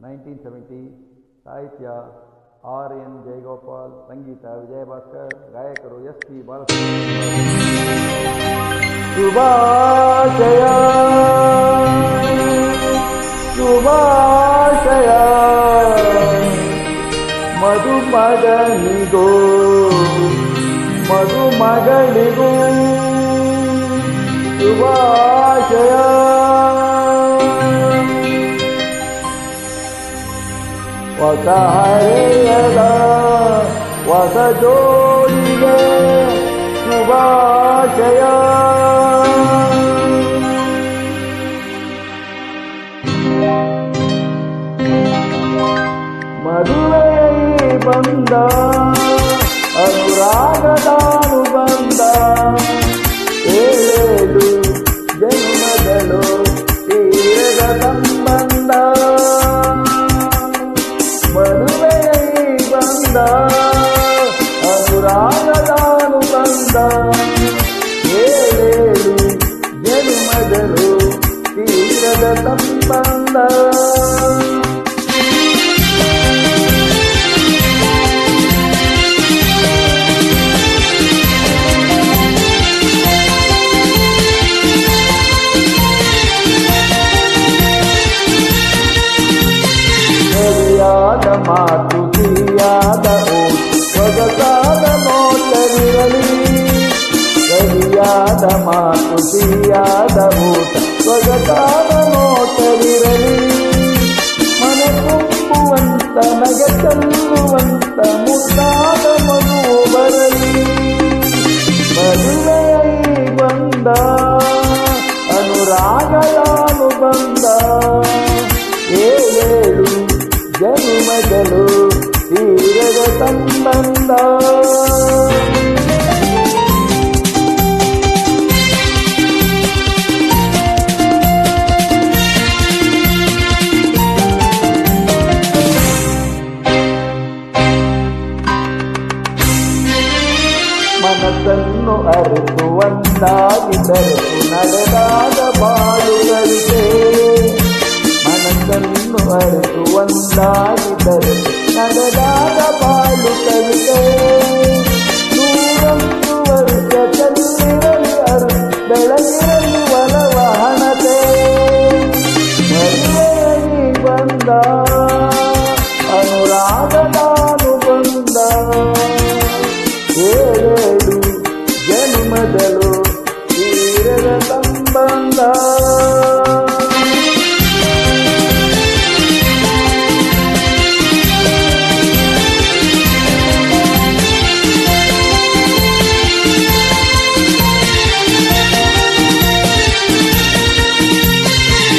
1970. ಸಾಹಿತ್ಯ R N Jayagopal, ಸಂಗೀತ ವಿಜಯಭಾಸ್ಕರ್, ಗಾಯಕರು S P Balasubramanya. ಶುಭಾಶಯ ಶುಭಾಶಯ ಮಧುಮಗನಿಗೂ ಮಧುಮಗಳಿಗೂ ಶುಭಾಶಯ. ಹೊಸ ಹರೆಯದ ಹೊಸ ಜೋಡಿಗೆ ಶುಭಾಶಯ. ಮದುವೆ ಬಂದ ಅನುರಾಗದಾನುಬಂಧ, ಏಳು ಜನ್ಮಗಳು ತೀರದ ಸಂಬಂಧ. ಮದುವೆ ಬಂದ ಅನುರಾಗದಾನುಬಂಧ, ಏಳು ಜನ್ಮಗಳು ತೀರದ ಸಂಬಂಧ. ಸರಿಯಾದ ಮಾತು ಸಿಹಿಯಾದ ಸೊಗಸಾದ ನೋಟವಿರಲಿ, ಸರಿಯಾದ ಮಾತು ಸಿಹಿಯಾದ ಊಟ ಸೊಗಸಾದ ನೋಟವಿರಲಿ. ಮನ ತುಂಬುವಂತ ನಗೆ ಚೆಲ್ಲುವಂತ ಮುದ್ದಾದ ಮಗು ಬರಲಿ. ಮದುವೆ ಬಂದ ಅನುರಾಗದಾನುಬಂಧ, ಏಳೇಳು ಜನ್ಮಗಳು ತೀರದ ಸಂಬಂಧ. ಮನಸ್ಸನ್ನು ಅರಿತು ಒಂದಾಗಿ ಬೆರೆತು ನಡೆದಾದ ಬಾಳುಗಳಿಗೆ, ಮನಸ್ಸನ್ನು ಅರಿತು ಒಂದಾಗಿ ಬೆರೆತು ನಡೆದಾದ ಬಾಳು ಕವಿತೆ. ನೂರೊಂದು ವರ್ಷ ಚೆಲ್ಲಿರಲಿ ಅರು ಬೆಳಗಿರಲಿ ಒಲವ ಹಣತೆ. ಮದುವೆಯಾಗಿ ಬಂದ ಅನುರಾಗದಾನುಬಂಧ, ಏಳೇಳು ಜನ್ಮಗಳು ತೀರದ ಸಂಬಂಧ.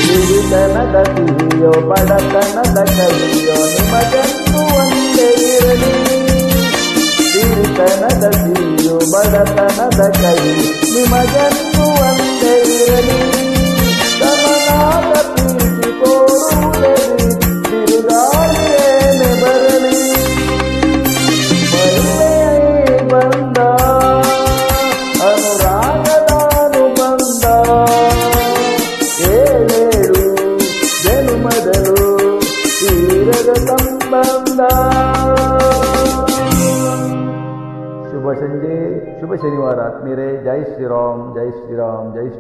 ಸಿರಿತನದ ಸಿಹಿಯೋ ಬಡತನದ ಕಹಿಯೋ ನಿಮಗೆಂದು ಒಂದೇ ಇರಲಿ. ಸಿರಿತನದ ಸಿಹಿಯೋ ಬಡತನದ ಕಹಿ ನಿಮಗೆಂದು ಒಂದೇ ಇರಲಿ. ಸಮನಾದ ಪ್ರೀತಿ ತೋರುವುದೇ ತಿರುಗಾಳಿಯೇನೆ ಬರಲಿ. ಮದುವೆ ಬಂದ ಅನುರಾಗದಾನುಬಂಧ, ಏಳೇಳು ಜನ್ಮಗಳು ತೀರದ ಸಂಬಂಧ. ಶುಭ ಸಂಜೆ, ಶುಭ ಶನಿವಾರ ಆತ್ಮೀಯರೇ. ಜೈ ಶ್ರೀರಾಮ್, ಜೈ ಶ್ರೀರಾಮ್, ಜೈ ಶ್ರೀ